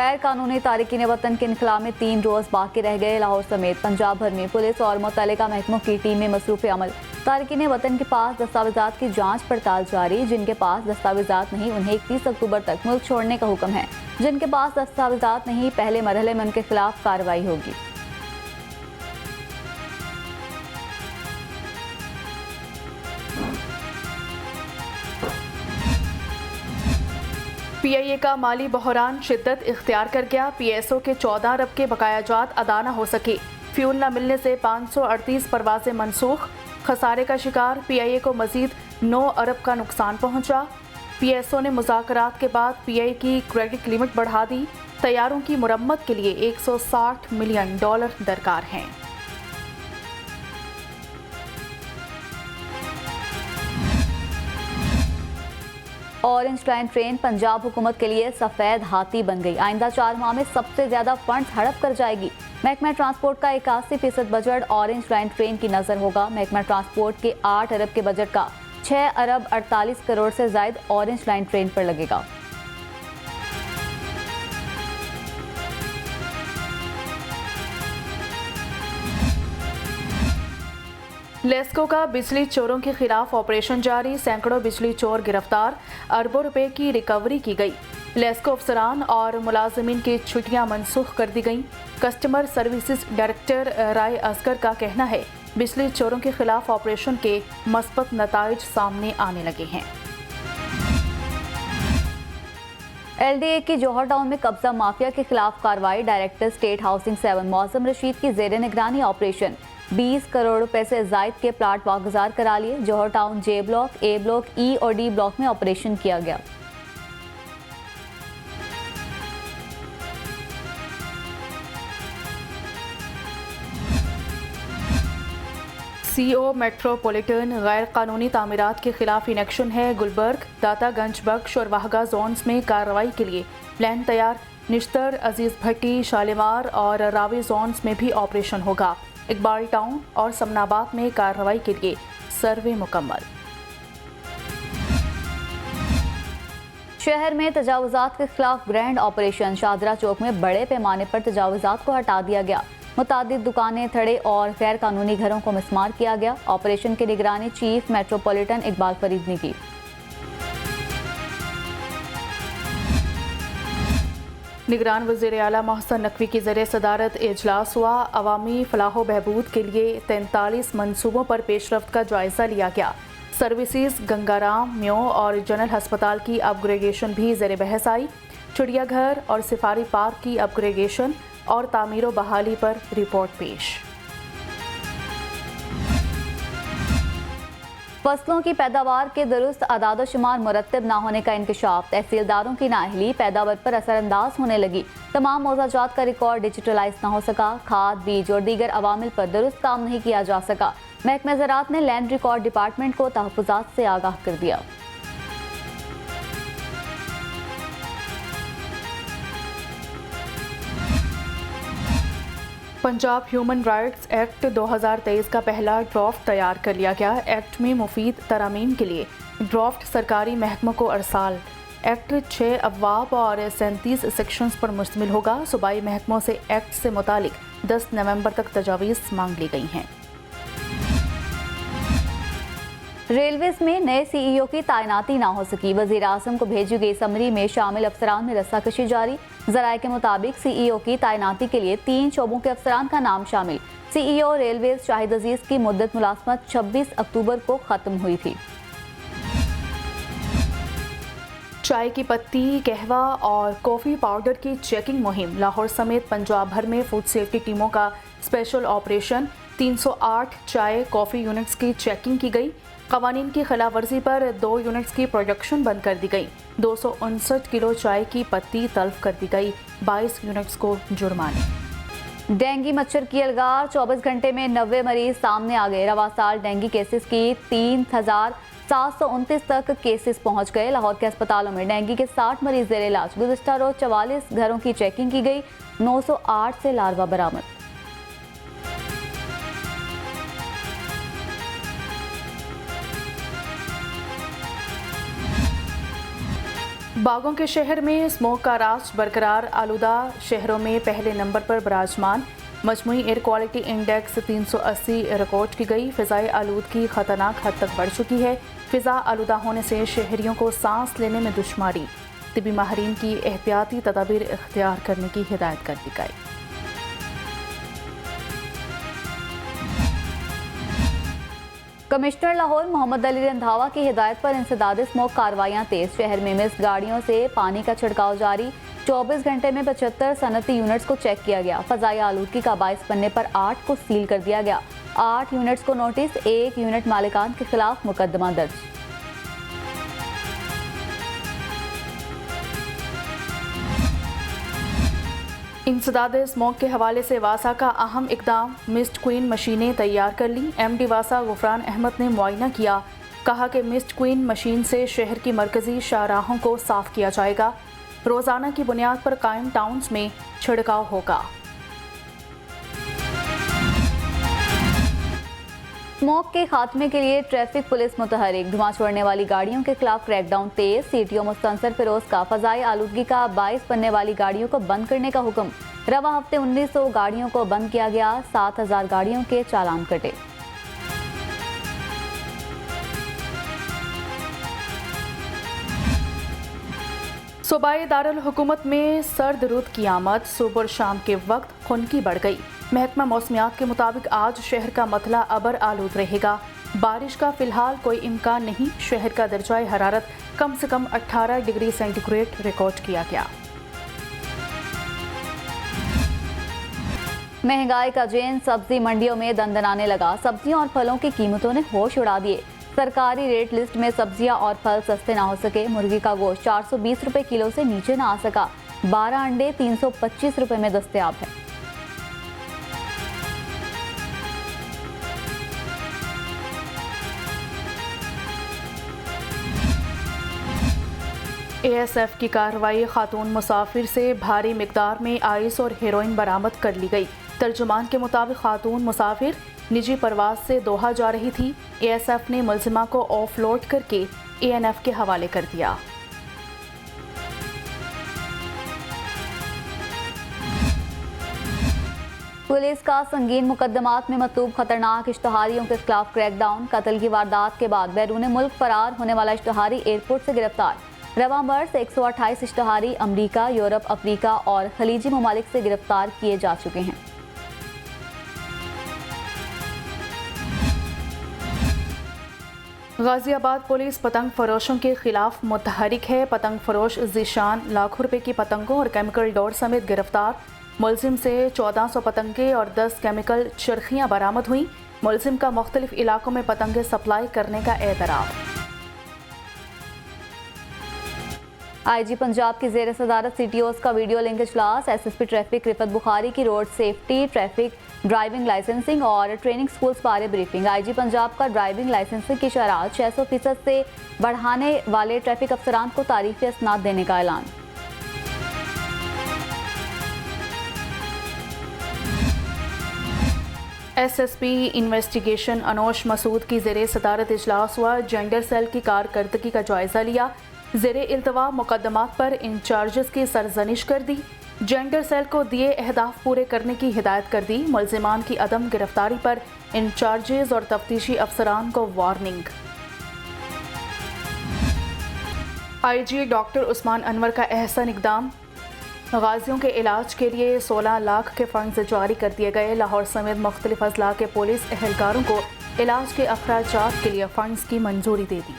गैर कानूनी तारिकीन वतन के इनखला में 3 रोज बाकी रह गए। लाहौर समेत पंजाब भर में पुलिस और मुतल्लिका महकमों की टीमें मसरूफ़ अमल। तारिकीन वतन के पास दस्तावेजात की जांच पड़ताल जारी। जिनके पास दस्तावेजात नहीं उन्हें 31 अक्टूबर तक मुल्क छोड़ने का हुक्म है। जिनके पास दस्तावेजात नहीं पहले मरहले में उनके खिलाफ कार्रवाई होगी। PIA का माली बहरान शिद्दत इख्तियार कर गया। PSO के 14 अरब के बकायाजात अदा न हो सके। फ्यूल न मिलने से 538 परवाजें मनसूख। खसारे का शिकार PIA को मजीद 9 अरब का नुकसान पहुंचा। PSO ने मुज़ाकरात के बाद PIA की क्रेडिट लिमिट बढ़ा दी। तैयारों की मुरम्मत के लिए $160 मिलियन दरकार हैं। ऑरेंज लाइन ट्रेन पंजाब हुकूमत के लिए सफेद हाथी बन गई। आइंदा 4 माह में सबसे ज्यादा फंड्स हड़प कर जाएगी। महकमा ट्रांसपोर्ट का 81% बजट ऑरेंज लाइन ट्रेन की नजर होगा। महकमा ट्रांसपोर्ट के 8 अरब के बजट का 6 अरब 48 करोड़ से जायद ऑरेंज लाइन ट्रेन पर लगेगा। लेस्को का बिजली चोरों के खिलाफ ऑपरेशन जारी। सैकड़ों बिजली चोर गिरफ्तार। अरबों रुपए की रिकवरी की गई। लेस्को अफसरान और मुलाजमीन की छुट्टियां मनसूख कर दी गईं। कस्टमर सर्विसेज डायरेक्टर राय असगर का कहना है बिजली चोरों के खिलाफ ऑपरेशन के मस्बत नताइज सामने आने लगे हैं। LDA की जौहर टाउन में कब्जा माफिया के खिलाफ कार्रवाई। डायरेक्टर स्टेट हाउसिंग 7 मौसम रशीद की जेर निगरानी ऑपरेशन। 20 करोड़ रुपए से जायद के प्लाट वागुजार करा लिए। Johar town J block, A block, E और D ब्लॉक में ऑपरेशन किया गया। CO मेट्रोपॉलिटन गैर कानूनी तामीरात के खिलाफ इन एक्शन है। गुलबर्ग, दातागंज, बख्श और वाहगा जोन्स में कार्रवाई के लिए प्लान तैयार। निश्तर, अजीज भट्टी, शालीमार और रावी जोन्स में भी ऑपरेशन होगा। इकबाल टाउन और समनाबाद में कार्रवाई के लिए सर्वे मुकम्मल। शहर में तजावुजात के खिलाफ ग्रैंड ऑपरेशन। शाहदरा चौक में बड़े पैमाने पर तजावुजात को हटा दिया गया। मुतादिद दुकानें, थड़े और गैर कानूनी घरों को मिसमार किया गया। ऑपरेशन की निगरानी चीफ मेट्रोपॉलिटन इकबाल फरीद ने की। निगरान वज़ीर आला मोहसन नकवी की ज़रिए सदारत इजलास हुआ। अवामी फलाह बहबूद के लिए 43 मनसूबों पर पेशरफ्त का जायजा लिया गया। सर्विसेज, गंगाराम, म्यो और जनरल हस्पताल की अपग्रेडेशन भी ज़ेर बहस आई। चिड़ियाघर और सफारी पार्क की अपग्रेडेशन और तामीर व बहाली पर रिपोर्ट पेश। फसलों की पैदावार के दुरुस्त आदाद शुमार मुरत्तब न होने का इंकशाफ। तहसीलदारों की नाअहली पैदावार पर असरअंदाज होने लगी। तमाम मौज़ाजात का रिकॉर्ड डिजिटलाइज न हो सका। खाद, बीज और दीगर अवामिल पर दुरुस्त काम नहीं किया जा सका। महकमा ज़राअत ने लैंड रिकॉर्ड डिपार्टमेंट को तहफ़्फ़ुज़ात से आगाह कर दिया। पंजाब ह्यूमन राइट्स एक्ट 2023 का पहला ड्राफ्ट तैयार कर लिया गया। एक्ट में मुफीद तरामीम के लिए ड्राफ्ट सरकारी महकमों को अरसाल। एक्ट 6 अबवाब और 37 सेक्शंस पर मुश्तमिल होगा। सूबाई महकमों से एक्ट से मुतालिक 10 नवंबर तक तजावीज़ मांग ली गई हैं। रेलवेज में नए CEO की तैनाती ना हो सकी। वज़ीर आज़म को भेजी गई समरी में शामिल अफसरान में रस्साकशी जारी। ज़राए के मुताबिक CEO की तैनाती के लिए 3 शोबों के अफसरान का नाम शामिल। CEO रेलवेज शाहिद अजीज की मुद्दत मुलाजमत 26 अक्टूबर को ख़त्म हुई थी। चाय की पत्ती, कहवा और कॉफ़ी पाउडर की चेकिंग मुहिम। लाहौर समेत पंजाब भर में फूड सेफ्टी टीमों का स्पेशल ऑपरेशन। 308 चाय कॉफ़ी यूनिट्स की चेकिंग की गई। कवानीन की खिलाफ वर्जी पर 2 यूनिट्स की प्रोडक्शन बंद कर दी गई। 259 किलो चाय की पत्ती तल्फ कर दी गई। 22 यूनिट्स को जुर्माने। डेंगू मच्छर की अलगार। 24 घंटे में 90 मरीज सामने आ गए। रवा साल डेंगू केसेस की 3729 तक केसेस पहुंच गए। लाहौर के अस्पतालों में डेंगू के 60 मरीज जेर इलाज। गुज़िश्ता रोज 44 घरों की चेकिंग की गई। 908 से लार्वा बरामद। बागों के शहर में स्मोक का राज बरकरार, आलूदा शहरों में पहले नंबर पर विराजमान। मजमूई एयर क्वालिटी इंडेक्स 380 रिकॉर्ड की गई। फ़िज़ाई आलूदगी खतरनाक हद तक बढ़ चुकी है। फ़िज़ा आलूदा होने से शहरियों को सांस लेने में दुश्वारी। तिबी माहिरीन की एहतियाती तदाबीर इख्तियार करने की हिदायत कर दी गई। कमिश्नर लाहौर मोहम्मद अली रंधावा की हिदायत पर इंसदाद स्मोक कार्रवाइयां तेज। शहर में मिस्ट गाड़ियों से पानी का छिड़काव जारी। 24 घंटे में 75 सनती यूनिट्स को चेक किया गया। फ़ज़ाई आलूदगी का बाइस बनने पर 8 को सील कर दिया गया। 8 यूनिट्स को नोटिस, 1 यूनिट मालिकान के खिलाफ मुकदमा दर्ज। इंसदाद स्मोक के हवाले से वासा का अहम इकदाम, मिस्ट क्वीन मशीनें तैयार कर ली। MD वासा गुफरान अहमद ने मुआयना किया। कहा कि मिस्ट क्वीन मशीन से शहर की मरकजी शाहराहों को साफ किया जाएगा। रोजाना की बुनियाद पर कायम टाउन्स में छिड़काव होगा। स्मोक के खात्मे के लिए ट्रैफिक पुलिस मुतहरिक। धुआं छोड़ने वाली गाड़ियों के खिलाफ क्रैकडाउन तेज। CTO मुस्तंसर फिरोज का फ़ज़ाई आलूदगी का बाइस बनने वाली गाड़ियों को बंद करने का हुक्म। रवा हफ्ते 1900 गाड़ियों को बंद किया गया। 7000 गाड़ियों के चालान कटे। सूबाई दारुल हुकूमत में सर्द रुत की आमद। सुबह शाम के वक्त खुनकी बढ़ गई। महकमा मौसमियात के मुताबिक आज शहर का मतला अबर आलूद रहेगा। बारिश का फिलहाल कोई इम्कान नहीं। शहर का दर्जाए हरारत कम से कम 18 डिग्री सेंटीग्रेड रिकॉर्ड किया गया। महंगाई का जेन सब्जी मंडियों में दंदनाने लगा। सब्जियों और फलों की कीमतों ने होश उड़ा दिए। सरकारी रेट लिस्ट में सब्जियां और फल सस्ते ना हो सके। मुर्गी का गोश्त 420 रुपए किलो से नीचे ना आ सका। 12 अंडे 325 रुपए में दस्तयाब है। ASF की कार्रवाई, खातून मुसाफिर से भारी मिकदार में आइस और हेरोइन बरामद कर ली गई। तर्जुमान के मुताबिक खातून मुसाफिर निजी परवाज से दोहा जा रही थी। ASF ने मुलजिमा को ऑफलोड करके ANF के हवाले कर दिया। पुलिस का संगीन मुकदमात में मतलूब खतरनाक इश्तहारियों के खिलाफ क्रैकडाउन। कत्ल की वारदात के बाद बैरून मुल्क फरार होने वाला इश्तहारी एयरपोर्ट से गिरफ्तार। रवा बर्स 128 इश्तहारी अमरीका, यूरोप, अफ्रीका और खलीजी ममालिक से गिरफ्तार किए जा चुके हैं। गाजियाबाद पुलिस पतंग फरोशों के खिलाफ मुतहरिक है। पतंग फरोश जीशान लाखों रुपए की पतंगों और केमिकल डोर समेत गिरफ्तार। मुलजिम से 1400 पतंगे और 10 केमिकल चरखियां बरामद हुई। मुलजिम का मुख्तलिफ इलाकों में पतंगे सप्लाई करने का एतराफ़। IG पंजाब की जेर सदारत CTOs का वीडियो लिंक इजलास। SSP ट्रैफिक रिफत बुखारी की road safety, traffic, driving licensing और ट्रेनिंग स्कूल्स बारे ब्रीफिंग। IG पंजाब का ड्राइविंग लाइसेंसिंग की शरह 600% से बढ़ाने वाले ट्रैफिक अफसरान को तारीफी असनाद देने का ऐलान। SSP इन्वेस्टिगेशन अनोश मसूद की जेर सदारत इजलास हुआ। जेंडर सेल की कारकर्दगी का जायजा लिया। ज़ेरे इल्तवा मुकदमात पर इंचार्जेस की सरजनिश कर दी। जेंडर सेल को दिए अहदाफ पूरे करने की हिदायत कर दी। मुलजिमान की अदम गिरफ्तारी पर इंचार्जेस और तफ्तीशी अफसरान को warning. IG doctor Usman Anwar का एहसन इकदाम। गाजियों के इलाज के लिए 16 लाख के फंड जारी कर दिए गए। लाहौर समेत मुख्तलिफ अजला के पुलिस एहलकारों को इलाज के अखराजात के लिए फंड्स की मंजूरी दे दी।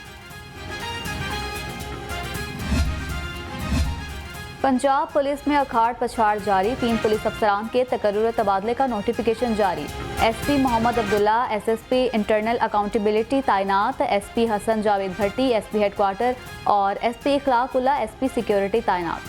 पंजाब पुलिस में अखाड़ पछाड़ जारी। 3 पुलिस अफसरान के तकर्रुर तबादले का नोटिफिकेशन जारी। SP Mohammad Abdullah SSP internal accountability तैनात। SP Hasan Javed Bhatti SP headquarter और SP इखलाकुल्ला SP सिक्योरिटी तैनात।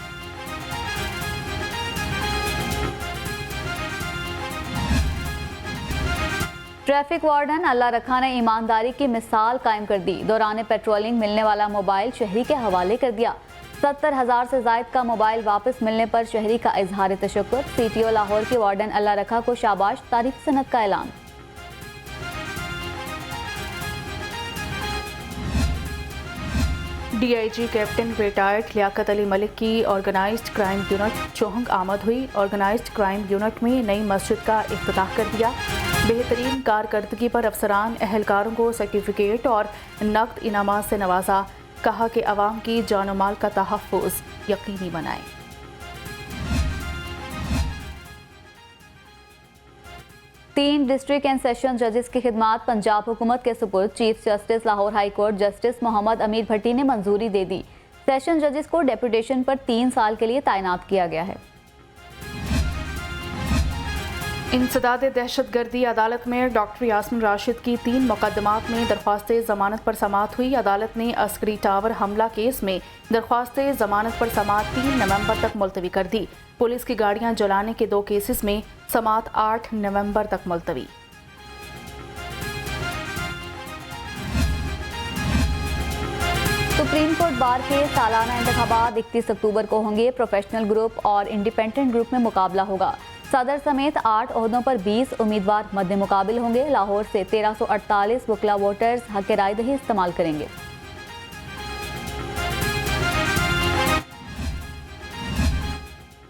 ट्रैफिक वार्डन अल्लाह रखा ने ईमानदारी की मिसाल कायम कर दी। दौरान पेट्रोलिंग मिलने वाला मोबाइल शहरी के हवाले कर दिया। 70,000 से जायद का मोबाइल वापस मिलने पर शहरी का इजहार तशक्कुर। CTO लाहौर के वार्डन अल्लाह रखा को शाबाश, तारीफ सनत का ऐलान। DIG captain retired Liaqat Ali Malik की ऑर्गेनाइज्ड क्राइम यूनिट चौहंग आमद हुई। ऑर्गेनाइज्ड क्राइम यूनिट में नई मस्जिद का इफ्तिताह कर दिया। बेहतरीन कारकर्दगी पर अफसरान एहलकारों को सर्टिफिकेट और नकद इनामात से नवाजा। कहा कि अवाम की जान और माल का तहफ़्फ़ुज़ यकीनी बनाएं। तीन डिस्ट्रिक्ट एंड सेशन जजेस की खिदमात पंजाब हुकूमत के सुपुर्द chief justice Lahore high court justice Mohammad Amir Bhatti ने मंजूरी दे दी। सेशन जजेस को डेपुटेशन पर 3 साल के लिए तैनात किया गया है। इंसदाद दहशतगर्दी अदालत में डॉक्टर यास्मिन राशिद की 3 मुकदमात में दरख्वास्त जमानत पर समाअत हुई। अदालत ने अस्करी टावर हमला केस में दरख्वास्त जमानत पर समाअत 3 नवंबर तक मुलतवी कर दी। पुलिस की गाड़ियां जलाने के 2 केसेस में समाअत 8 नवंबर तक मुलतवी। सुप्रीम कोर्ट बार के सालाना इंतखाबात 31 अक्टूबर को होंगे। प्रोफेशनल ग्रुप और इंडिपेंडेंट ग्रुप में मुकाबला होगा। सदर समेत 8 ओहदों पर 20 उम्मीदवार मद्दे मुकाबिल होंगे। लाहौर से 1348 वकला वोटर्स हक राय दही इस्तेमाल करेंगे।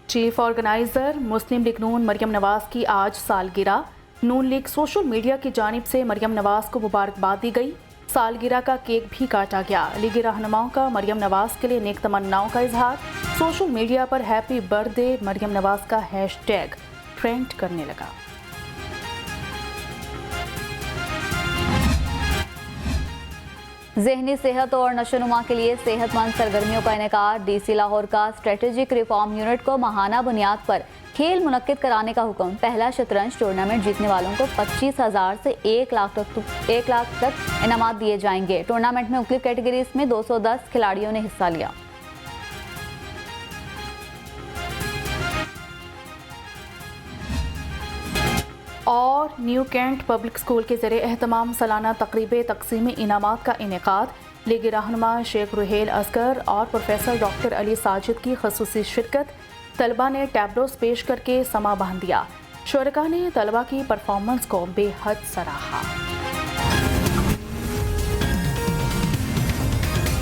चीफ ऑर्गेनाइजर मुस्लिम लीग नून मरियम नवाज की आज सालगिरह। नून लीग सोशल मीडिया की जानिब से मरियम नवाज को मुबारकबाद दी गई। सालगिरह का केक भी काटा गया। लीगी रहनुमाओं का मरियम नवाज के लिए नेक तमन्नाओं का इजहार। सोशल मीडिया पर हैप्पी बर्थडे मरियम नवाज का हैशटैग ट्रेंड करने लगा। ज़हनी सेहत और नशोनुमा के लिए सेहतमंद सरगर्मियों का इनेकार। DC लाहौर का स्ट्रेटेजिक रिफॉर्म यूनिट को माहाना बुनियाद पर खेल मुनक्किद कराने का हुक्म। पहला शतरंज टूर्नामेंट जीतने वालों को 25,000 से 1 लाख तक इनामात दिए जाएंगे। टूर्नामेंट में मुख्तलिफ कैटेगरीज में 210 खिलाड़ियों ने हिस्सा लिया। और न्यू कैंट पब्लिक स्कूल के ज़रिए एहतमाम सालाना तकरीब तकसीम इनामात का इनेकाद। लीगी रहनुमा शेख रुहेल असगर और प्रोफेसर डॉक्टर अली साजिद की खसूसी शिरकत। तलबा ने टैबलोस पेश करके समा बांध दिया। शुरका ने तलबा की परफॉर्मेंस को बेहद सराहा।